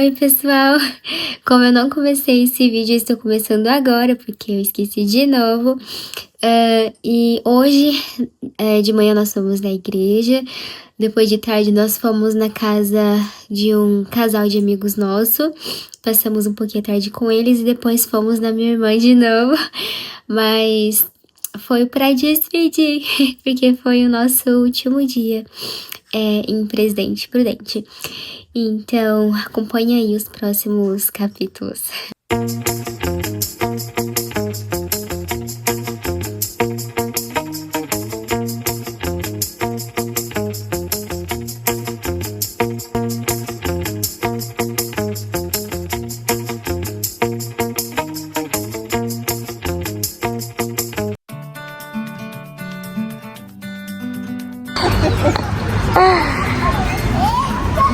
Oi, pessoal! Como eu não comecei esse vídeo, eu estou começando agora, porque eu esqueci de novo. E hoje, de manhã, nós fomos na igreja. Depois de tarde, nós fomos na casa de um casal de amigos nosso. Passamos um pouquinho a tarde com eles e depois fomos na minha irmã de novo. Mas foi pra despedir, porque foi o nosso último dia em Presidente Prudente. Então, acompanhe aí os próximos capítulos.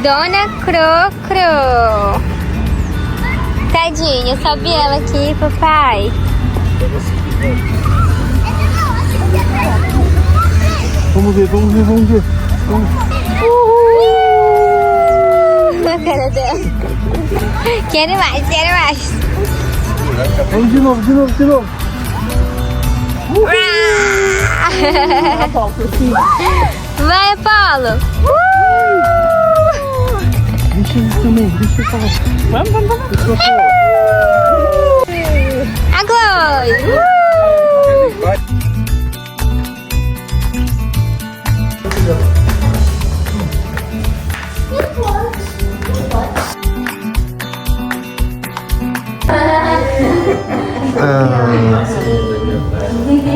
Dona Crocro. Tadinha, sobe ela aqui, papai. Vamos ver. A cara dela. Quero mais. Vamos de novo. Vai, Apolo. Deixa eu falar. Vamos. A Chloe.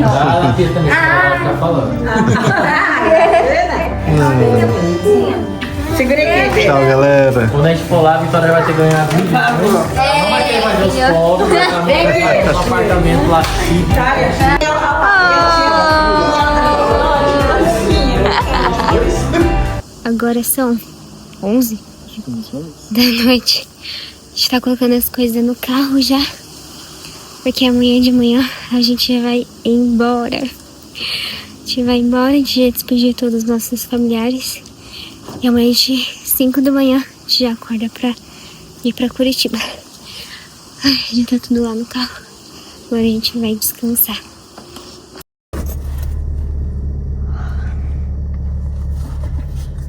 Ela fez também, ela tá falando. Segura aqui. Tchau, galera. Quando a gente for lá, a Vitória vai ter ganhado 20 milhões. Não vai querer fazer os pobres, vai ter um apartamento lá. Agora são 11 da noite. A gente tá colocando as coisas no carro já. Porque amanhã de manhã a gente já vai embora. A gente vai embora, a gente já despedir todos os nossos familiares. E amanhã, 5 da manhã, a gente já acorda pra ir pra Curitiba. Ai, a gente tá tudo lá no carro. Agora a gente vai descansar.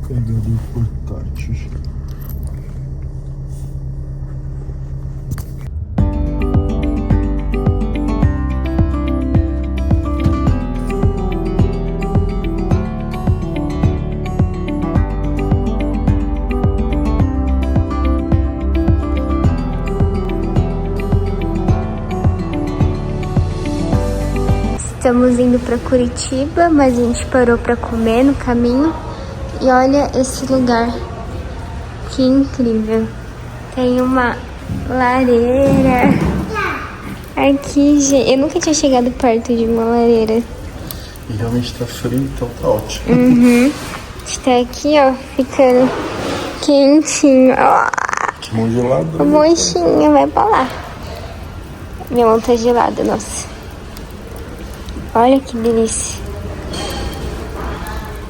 Pegador portátil. Estamos indo para Curitiba, mas a gente parou para comer no caminho. E olha esse lugar, que incrível. Tem uma lareira aqui, gente. Eu nunca tinha chegado perto de uma lareira. E realmente tá frio, então tá ótimo. Está aqui, ó, ficando quentinho. Ó, Que mão gelada. a monchinha vai pra lá. Minha mão tá gelada, nossa. Olha que delícia.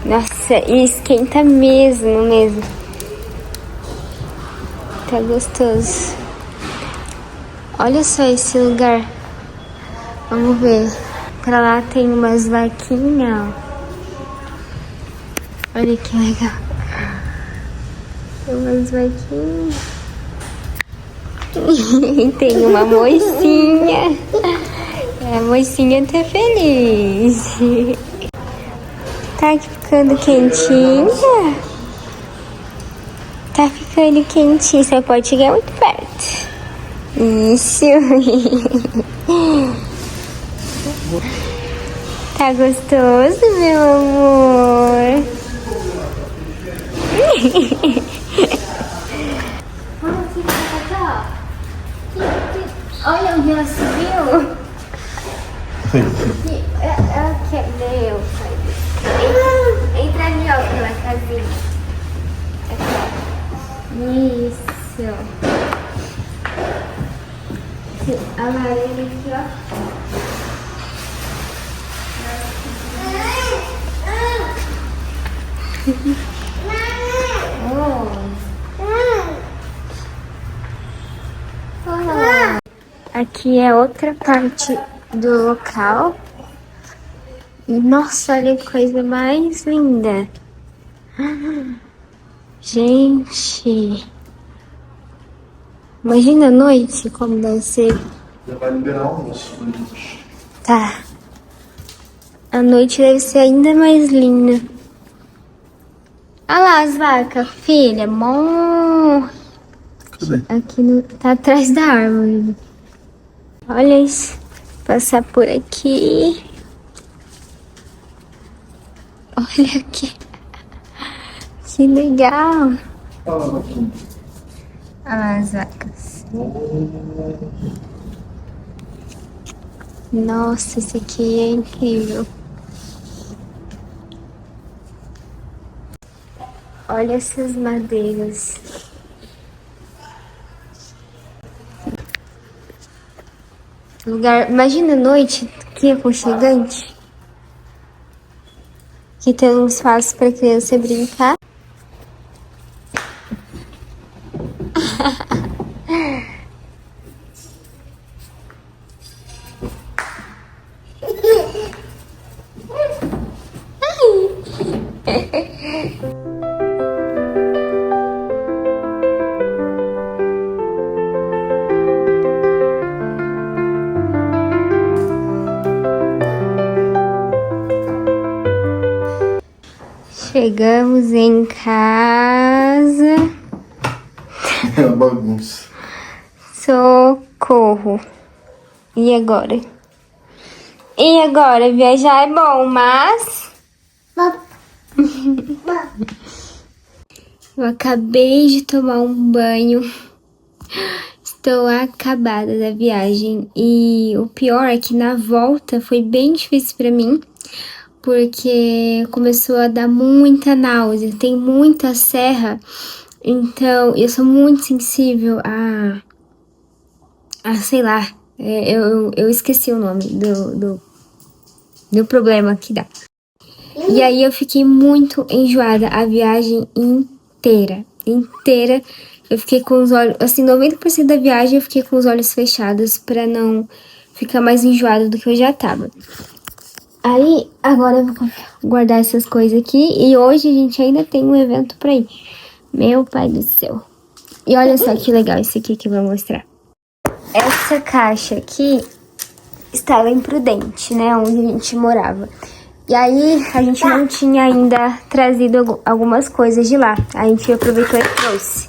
Nossa, e esquenta mesmo. Tá gostoso. Olha só esse lugar. Vamos ver. Pra lá tem umas vaquinhas, ó. Olha que legal. Tem umas vaquinhas. E tem uma mocinha. A mocinha tá feliz. Tá ficando quentinha. Tá ficando quentinha. Você pode chegar muito perto. Isso. Tá gostoso, meu amor? Olha onde ela subiu. Ela quer ver eu. Entra ali, ó, pela casinha. Aqui. Isso. A lareira aqui, ó. aqui é outra parte do local. E, nossa, olha que coisa mais linda. Gente, imagina a noite como deve ser. Já vai liberar o almoço. Tá. A noite deve ser ainda mais linda. Olha lá as vacas, filha. Bom. Cadê? Aqui no, tá atrás da árvore. Olha isso. Passar por aqui. Olha aqui. Que legal. Olha lá as vacas. Nossa, esse aqui é incrível. Olha essas madeiras. Lugar, imagina a noite, que aconchegante. Aqui tem um espaço para criança brincar. Chegamos em casa. É uma bagunça. Socorro. E agora? E agora? Viajar é bom, mas... Eu acabei de tomar um banho. Estou acabada da viagem. E o pior é que na volta foi bem difícil pra mim. Porque começou a dar muita náusea, tem muita serra, então eu sou muito sensível a sei lá, eu esqueci o nome do problema que dá. E aí eu fiquei muito enjoada a viagem inteira. Eu fiquei com os olhos, assim, 90% da viagem eu fiquei com os olhos fechados pra não ficar mais enjoada do que eu já tava. Aí, agora eu vou guardar essas coisas aqui. E hoje a gente ainda tem um evento pra ir. Meu pai do céu. E olha só que legal esse aqui que eu vou mostrar. Essa caixa aqui estava em Prudente, né? Onde a gente morava. E aí, a gente não tinha ainda trazido algumas coisas de lá. A gente aproveitou e trouxe.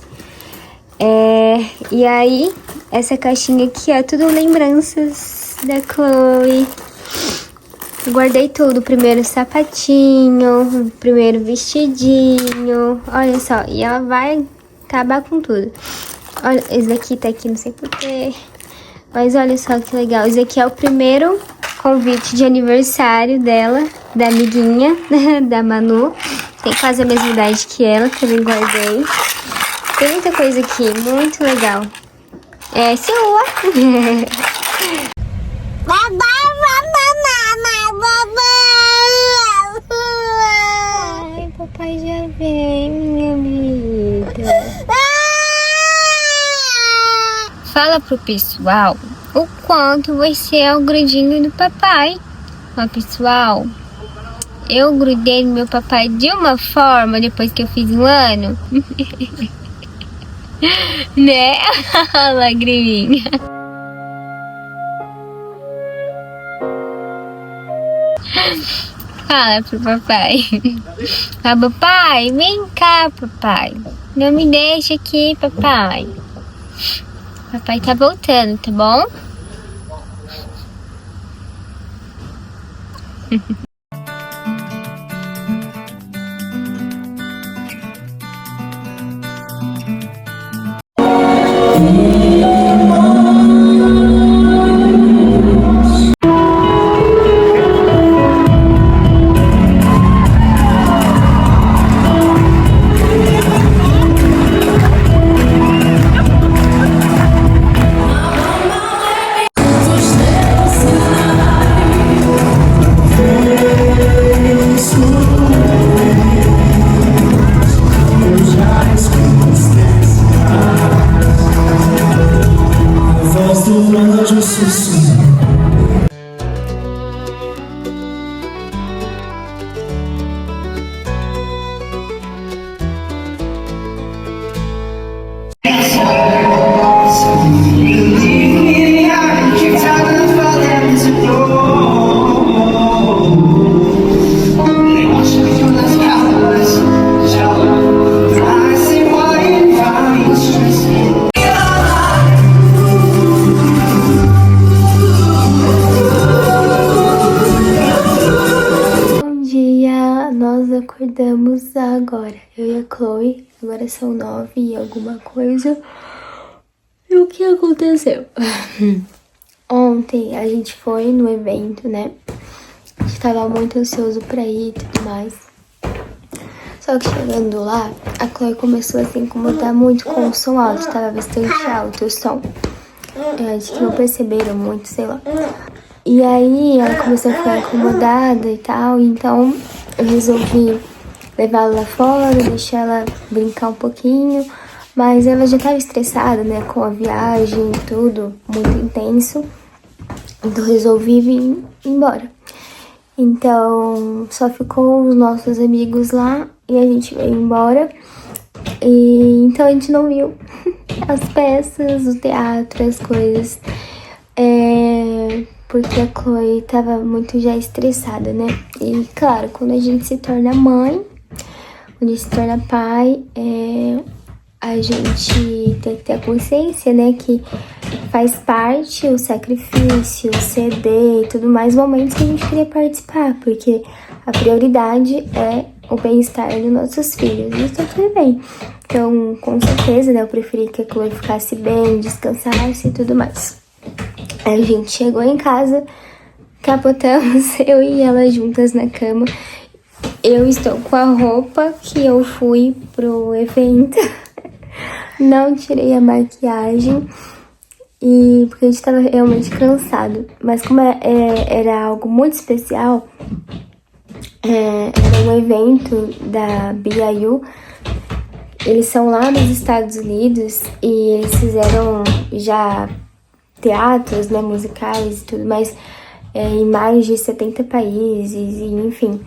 E aí, essa caixinha aqui é tudo lembranças da Chloe. Guardei tudo, o primeiro sapatinho, o primeiro vestidinho, olha só, e ela vai acabar com tudo. Olha, esse daqui tá aqui, não sei porquê, mas olha só que legal, esse aqui é o primeiro convite de aniversário dela, da amiguinha, da Manu, tem quase a mesma idade que ela, que eu guardei. Tem muita coisa aqui, muito legal. É sua! Ai, papai já vem, minha vida. Fala pro pessoal o quanto você é o grudinho do papai. Ó, pessoal, eu grudei no meu papai de uma forma depois que eu fiz 1 ano. Né? Lagriminha. Fala pro papai. Fala, papai, vem cá, papai. Não me deixa aqui, papai. Papai tá voltando, tá bom? nós acordamos agora. Eu e a Chloe, agora são 9 e alguma coisa. E o que aconteceu? Ontem a gente foi no evento, né? A gente tava muito ansioso pra ir e tudo mais. Só que chegando lá, a Chloe começou a se incomodar muito com o som alto. Tava bastante alto o som. Acho que não perceberam muito, sei lá. E aí ela começou a ficar incomodada e tal. Então eu resolvi levar ela lá fora, deixar ela brincar um pouquinho. Mas ela já tava estressada, né? Com a viagem e tudo, muito intenso. Então resolvi vir embora. Então só ficou os nossos amigos lá e a gente veio embora. E então a gente não viu as peças, o teatro, as coisas. Porque a Chloe tava muito já estressada, né? E claro, quando a gente se torna mãe, quando a gente se torna pai, a gente tem que ter a consciência, né? Que faz parte o sacrifício, o ceder e tudo mais, momentos que a gente queria participar, porque a prioridade é o bem-estar dos nossos filhos. E tá tudo bem. Então, com certeza, né? Eu preferi que a Chloe ficasse bem, descansasse e tudo mais. Aí a gente chegou em casa, capotamos, eu e ela juntas na cama. Eu estou com a roupa que eu fui pro evento. Não tirei a maquiagem. E porque a gente tava realmente cansado. Mas como era algo muito especial, era um evento da BYU. Eles são lá nos Estados Unidos e eles fizeram já teatros, né, musicais e tudo mais, em mais de 70 países, e, enfim.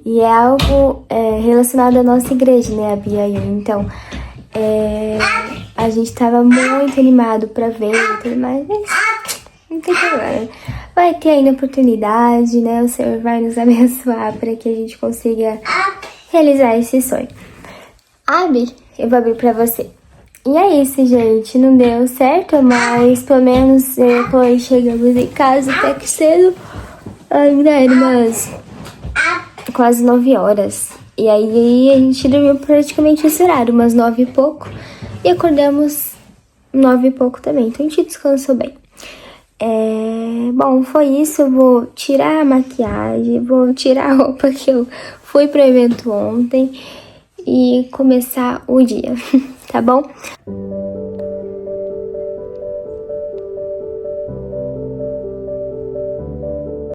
E é algo relacionado à nossa igreja, né, a BYU. Então, a gente tava muito animado pra ver e tudo mais, mas não tem problema. Vai ter ainda oportunidade, né, o Senhor vai nos abençoar para que a gente consiga realizar esse sonho. Abre, eu vou abrir pra você. E é isso, gente. Não deu certo, mas pelo menos eu e a Chloe chegamos em casa até que cedo. Ainda era umas quase 9 horas. E aí a gente dormiu praticamente esse horário, umas 9 e pouco. E acordamos 9 e pouco também. Então a gente descansou bem. Bom, foi isso. Eu vou tirar a maquiagem, vou tirar a roupa que eu fui pro evento ontem e começar o dia, tá bom?